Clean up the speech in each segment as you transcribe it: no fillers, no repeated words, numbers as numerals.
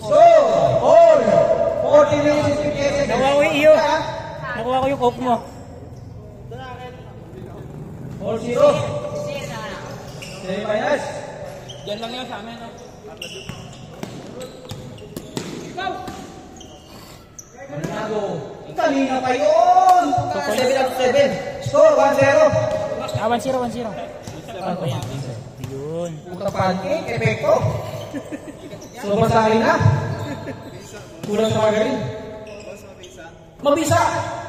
So, all 40 minutes 58 seconds. Nakuha ko yung iyo. Nakuha ko yung oak mo. All 0. Semifinals. Diyan lang yan sa amin. Manalo. Kanina pa yun. 7-7. Score 1-0. 1-0. Yun. Puta pancake, epekto. Sobrang sa akin na. Kulang sa magaling. Mabisa.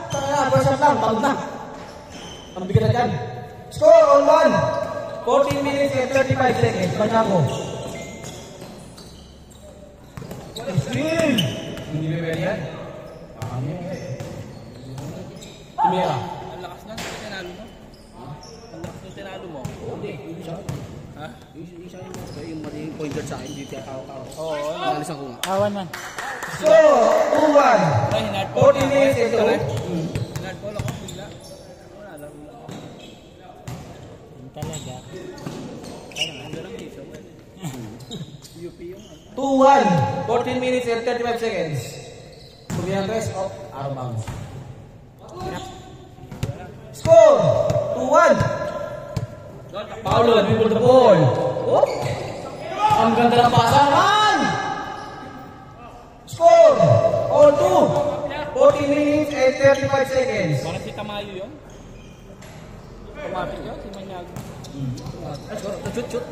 Tara, first shot lang, pagod na. Ang bigat na dyan. Score on 1. 14 minutes and 35 seconds. Manalo. Hindi ba pwede yan? Tumira. Ang lakas na, tinalo mo. Ang lakas na tinalo mo. Hindi, isa. Ha? Isa yung mali pointer sa akin. Dito yung kaw-kaw. Oo. Nalisan ko. Awan man. So, 2-1. 14 minutes and 2. Hinardball ako, bigla. Wala lang. Yun talaga. Parang ano lang dito. UP yung 2-1. 14 minutes and 35 seconds. Kumilang rest of out of bounds. Score! 2-1. Paulo, dribble the ball. Oh! Ang ganda ng pasangan! Score! All 2. 14 minutes and 35 seconds. parang si Tamayo yun. Tumapit yun, si Manyago. Shoot.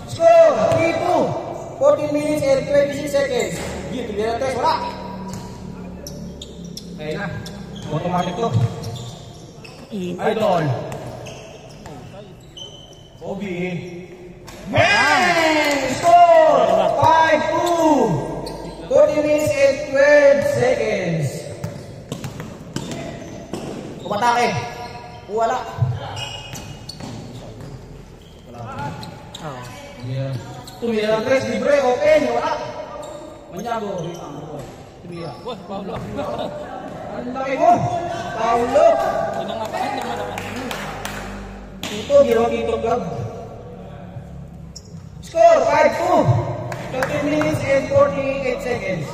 Score! 3-2. 14 minutes and 26 seconds. Dito, kumilang rest. Wala! Kaya na. Automatic to. Idol. Obi. Bang! Score! 5-2. 40 minutes and 12 seconds. Tumatake. Wala. Tumira ng tres. Libre. Open. Wala. Manyago. Tumira. Wah, Paulo. Ang laki mo. Paulo. Pinangapahan naman naman. Ito, ginawa dito vlog. Score, 5-2. 13 minutes and 48 seconds.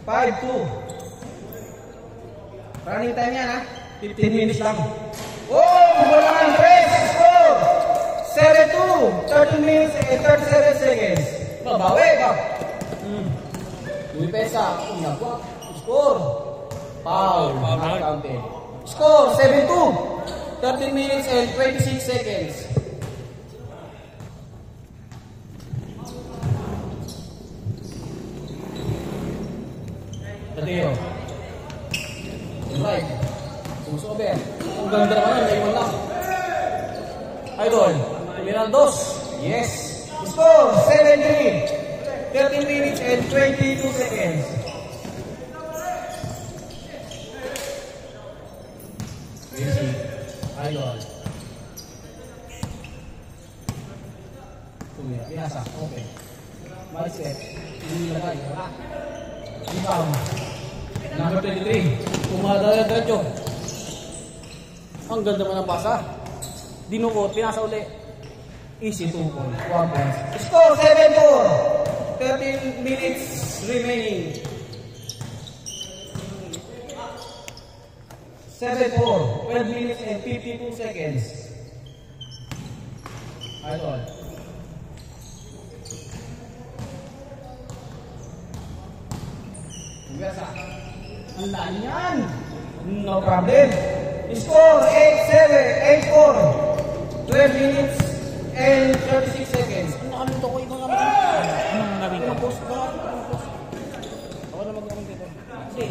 5-2. Running time yan, ha? 15 minutes lang. Oh, wala ng press. Score, 7-2. 13 minutes and 37 seconds. Babawi, ba? Lumipesa. Score. Foul. Not counted. Score, 7-2. 13 minutes and 26 seconds. Tateo. Right. Puso over. Ang ganda naman yun. Naiwan lang. Idol. Tumiran dos. Yes. Score, 7-3. 13 minutes and 22 seconds. Idol. Tumira. Pinasa. Okay. Marisket. Inilagay. Wala. Rebound. Number 23. Pumadaya diretso. Ang ganda man ang pasa. Dinukot. Pinasa uli. Easy 2 points. 1 point. Score 7-4. 13 minutes remaining. 7-4. 12 minutes and 52 seconds. Idol. Biasa. Ang lain yan. No problem. Score 8-7. 8-4. 12 minutes and 36 seconds. Nakaluto ko yung mga anong nabing ko? Post ba? Ako na mag-amang dito. Hindi.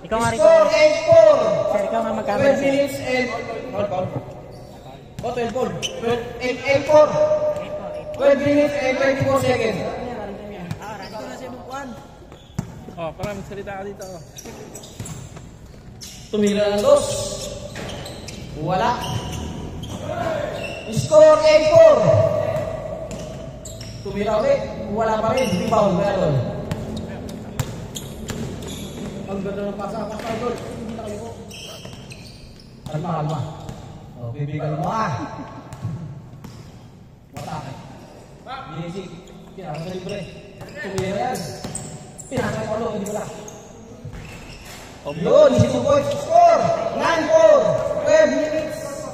Ikaw nga rin. Score 8-4. Sir, ikaw nga magkamera. 12 minutes and... Oh, 12 ball. 8-4. 12 minutes and 24 seconds. Oh, para magsalita ka dito. Tumira ng dos. Wala. Score 8-4. Tumira ulit. Wala pa rin. Rebound. Meron. Ang ganda ng pasa. Pasa idol. Hindi na kayo po. Kalma, kalma. O, bibigal mo ah. Wala. Binisik. Pinasa sa libre. Tumira yan. Pinasa sa ulo, hindi wala. Yun, easy 2 points. Score! 9-4. 12 minutes.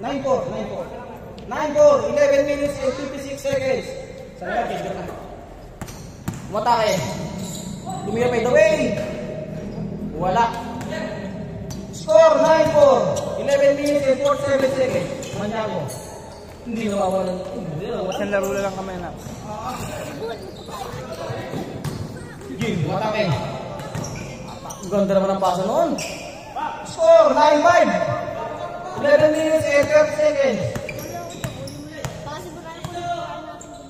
9-4. 9-4. 11 minutes and 56 seconds. Sana na, kicker na. Umatake. Tumira pa the way. Wala. Score 9-4. 11 minutes and 47 seconds. Manyago. Hindi nawawalan. Isang laro na lang kami na. Game, umatake. Ang ganda naman ang paso noon. Score 9-5. 11 minutes and 12 seconds.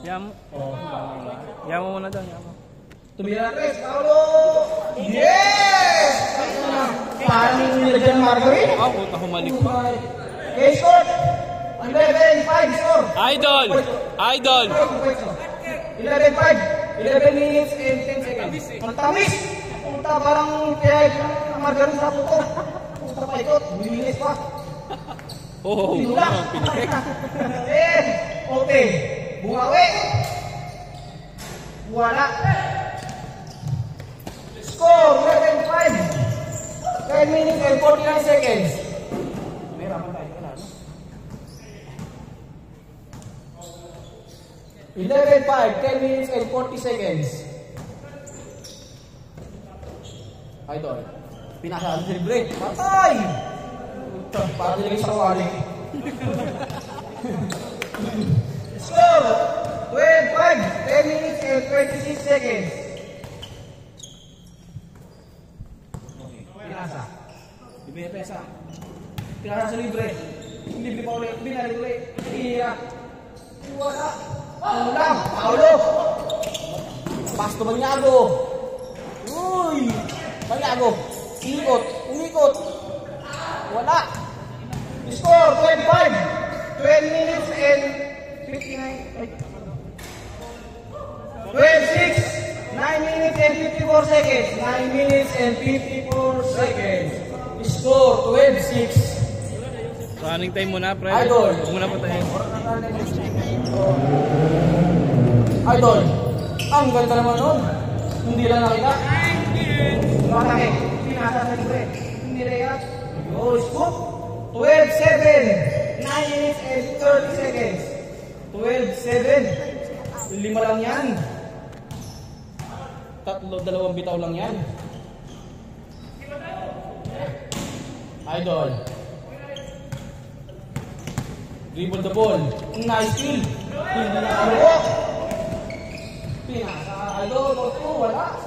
Yam. Yam mo muna doon. Tumira tres, Paulo! Yes! Parang nilagyan ng margarine. Puta humalik pa. Okay, score! 11-5 score! Idol! Idol! 11-5. 11 minutes and 10 seconds. Ang tamis! Punta parang kaya ang margarine sa puto. Punta pa ikot. Milinis pa. Oh, Pinula. pinipik. Open. Bumawi. Wala. Score 11-5. 10 minutes and 49 seconds. Meron pa tayo na. 11-5. 10 minutes and 40 seconds. Idol. Pinasa sa libre. Patay! Para nilagay sa kawali. Score 12-5. 10 minutes and 26 seconds. Pinasa. Libre pesa. Pinasa sa libre. Libre pa ulit. Binalik ulit. Hira. Wala. Wala. Paulo. Pasto Manyago. Uy. Manyago. Umikot. Umikot. Wala. Score 25. 12 minutes and 59. 12-6. 9 minutes and 54 seconds. 9 minutes and 54 seconds. Score 12-6. Running time muna, pre. Idol. Huwag muna patayin. Idol. Ang ganda naman nun. Hindi lang nakita. Matake. Pinasa sa libre. Hindi react. Oh, scoop. 12-7. 9 minutes and 30 seconds. 12-7. 5 lang yan. 2 bitaw lang yan. Idol. Dribble the ball. Nice steal. Hindi na kalawak. Pinasa. Idol. Wala.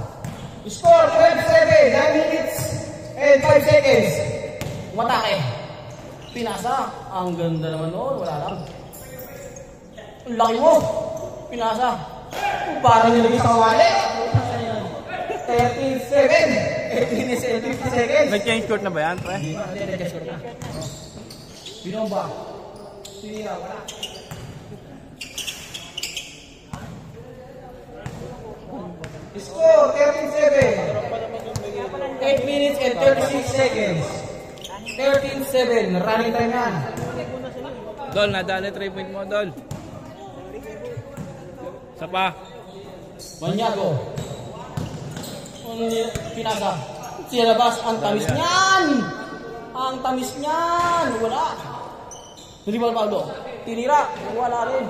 Score 12-7. 9 minutes and 5 seconds. Matake. Pinasa. Ang ganda naman noon. Wala lang. Ang laki mo. Pinasa. Parang nilagay sa wali. 13-7. 8 minutes and 50 seconds. Nag-change court na ba yan, pre? Hindi nag-change court na. Binomba. Sinira. Wala. Score 13-7. 8 minutes and 36 seconds. 13-7. Running time yan. Dol, nadali 3 point mo, Dol. Isa pa. Manyago. Pinasa. Sinabas. Ang tamis niyan. Ang tamis niyan. Wala. Dribble Paulo. Tinira. Wala rin.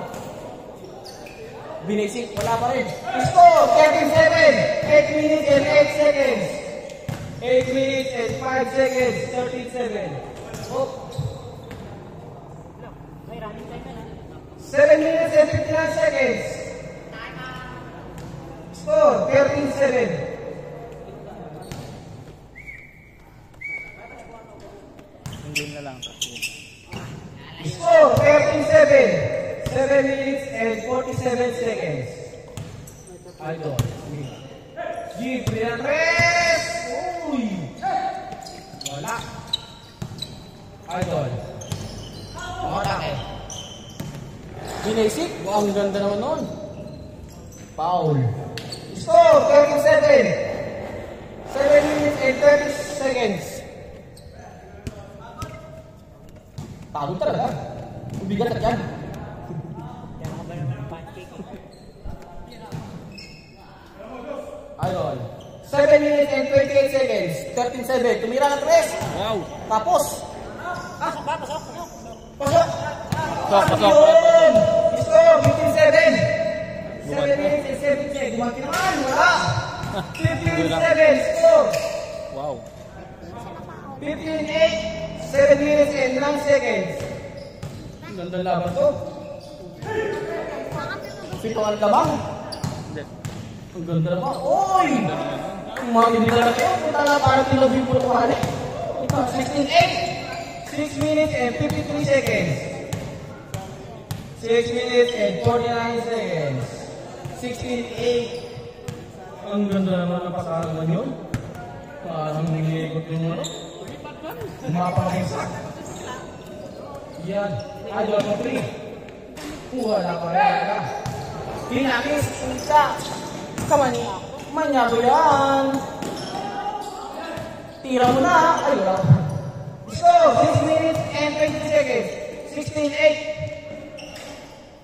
Binisik. Wala pa rin. Score 13-7. 8 minutes and 8 seconds. 8 minutes and 5 seconds. 13-7. Oh. 7 minutes and 59 seconds. Score 13-7. Hindi na lang. Score 13-7. 7 minutes and 47 seconds. Idol. Give me a press. Uy. Wala. Idol. Matake. Binisik. Ang ganda naman nun. Foul. Score 13-7. 7 minutes and 30 seconds. Talo talaga. Bigat at yan. Idol. 7 minutes and 28 seconds. 13-7. Tumira ng 3. Wow. Tapos. Pasok. Yun! Score, 15-7. 7 minutes and 7 seconds. Dumanti naman, wala. 15-7, score. Wow. 15-8. 7 minutes and 9 seconds. Ang ganda laban to. Pito ang lamang. Hindi. Ang ganda naman. Oy! Ang mga hindi na kayo. Punta na parang tinobing po ito hali. Ito, 16-8. 6 minutes and 53 seconds. 6 minutes and 49 seconds. 16-8. Ang ganda naman ang pasarangan yun. Parang niligot yung ano. Mapakaisak. Yan. Idol mo 3. Wala pa rin. Pinakis. Isa. Manyado yan. Tira mo na. Ay, wala. So, 6 minutes and 20 seconds. 16-8.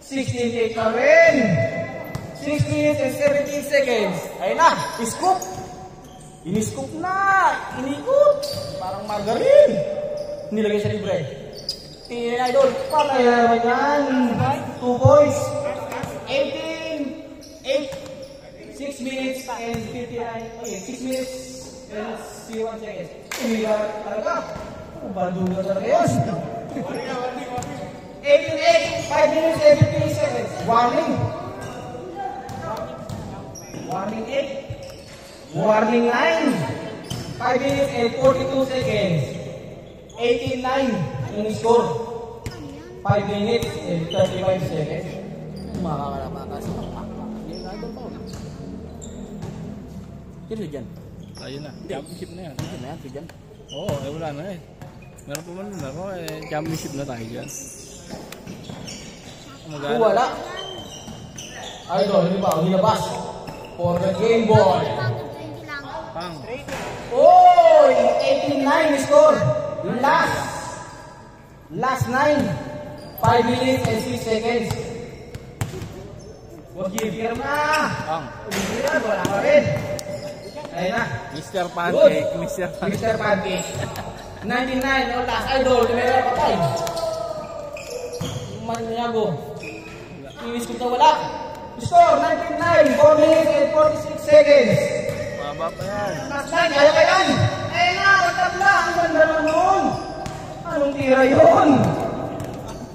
16-8 pa rin. 6 minutes and 17 seconds. Ayun na. Scoop. Ini-scoop na. Inikot. Parang margarine. Nilagay sa libre. Tingin na idol. Patay na naman yan. 2 boys. 18. 8. 6 minutes and 59. Okay, 6 minutes and 01 seconds. Umiga talaga. Banduga talaga yun. 18-8. 5 minutes and 15 seconds. Warning. Warning 8. Warning 9. 5 minutes and 42 seconds. 18-9 yung score. 5 minutes and 35 seconds. Makakalapakas. Sino dyan? Ayun na. Championship na yan. Sino na yan? Sino dyan? Oo, wala na eh. Meron pa man laro championship na tayo dyan. Wala. Idol, hindi ba? Nilabas. For the Game Boy. Pang. Oy! 18-9 score. Last 9. 5 minutes and 6 seconds. Wag i-fir na. Pang. Umigiran, wala pa rin. Ayun na. Mr. Pancake. Mr. Pancake. Mr. Pancake. 99. O last idol. Tumira pa tayo. Manyago. Inis ko na wala. Score 99. 4 minutes and 46 seconds. Maba pa yan. Last 9. Kaya ka yan. Ayun na. Magtabla. Ang ganda naman nun. Anong tira yun?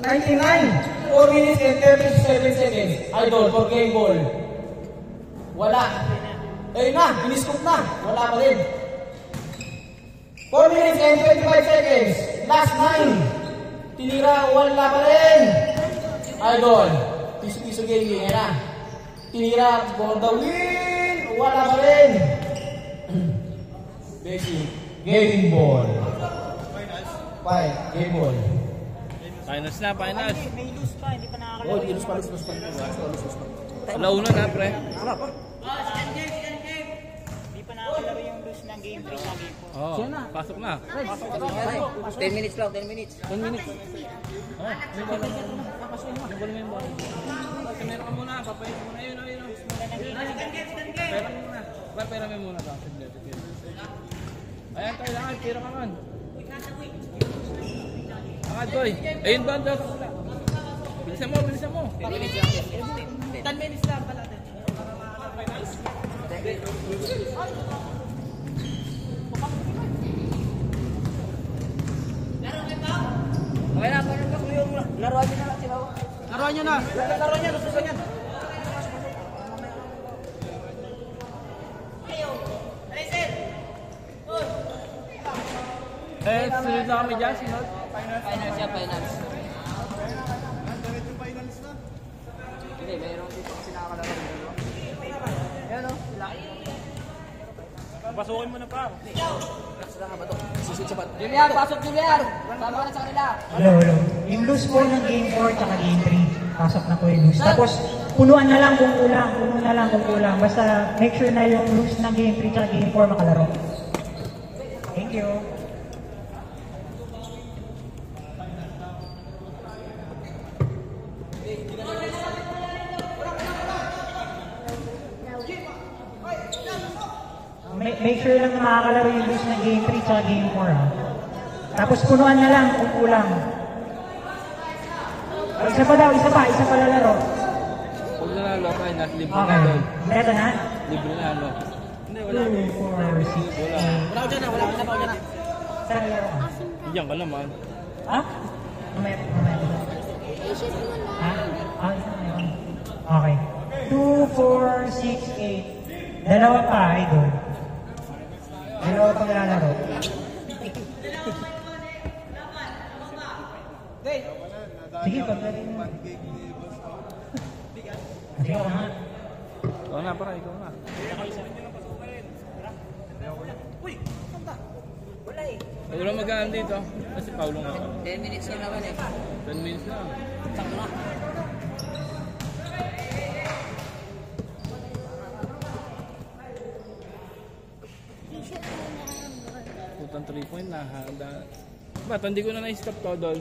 99. 4 minutes and 37 seconds. Idol for game ball. Wala. Ayun na. Iniscoop na. Wala pa rin. 4 minutes and 25 seconds. Last 9. Tinira. Wala pa rin. Idol. Piso-piso gaming. Ayun na. Tinira. For the win. Wala pa rin. Basic. Gaming ball. Fine. Game ball. Finals na, finals. May lose pa, hindi pa nakakalawa. Oh, lose pa. Alauna na, pre. Wala pa. Hindi pa nakakalaro yung lose ng game 3 sa game 4. Oo, pasok na. 10 minutes lang, 10 minutes. 10 minutes. Oh, may bola mo. May bola. Kamera ka muna, papayin mo muna. Ayun. Pera mo muna. Pera mo muna. Ayan tayo lang, tira ka man. Angad boy. Ayun ba, Dok? Bilisan mo. 10 minutes lang. 10 minutes lang pala. Okay na, parang ako yung laruan nyo na lang, sila. Laruan nyo na. Laruan nyo, nasusan yan. Sunod na kami dyan, sunod. Finals yan, finals. Hindi, mayroon dito kasi nakakalaro. Ayan o, sila. Pasukin mo na pa. Sila nga ba ito? Julian, pasok Julian! Tama ka na sa kanila. Hello. Yung loose po ng game 4 at game 3, pasok na po yung loose. Tapos, punuan na lang kung kulang. Basta make sure na yung loose ng game 3 at game 4 makalaro. Thank you. make sure lang na makakalaro yung lose ng game 3 tsaka game 4 ha. Tapos punuan na lang kung kulang. Isa pa lalaro. Huwag na lang lokay na. Libre na Okay. doon. Kompleto na? Libre na ano. 2, 4, 6, 8. Wala ko dyan na, wala ko dyan na. Saan lalaro ka? Diyan ka naman. Ha? Mamaya. Ha? Ah, isa na yun. Okay. 2, 4, 6, 8. Dalawa pa, idol. Dalawa pang lalaro. Sige, pagdating mo. Sige, ako nga. Ikaw na, para ikaw na. Wala mag-aan dito. Kasi Paulo nga. 10 minutes na naman eh. 10 minutes na. Putang 3 point na. Ba't hindi ko na na-stop to, Dol?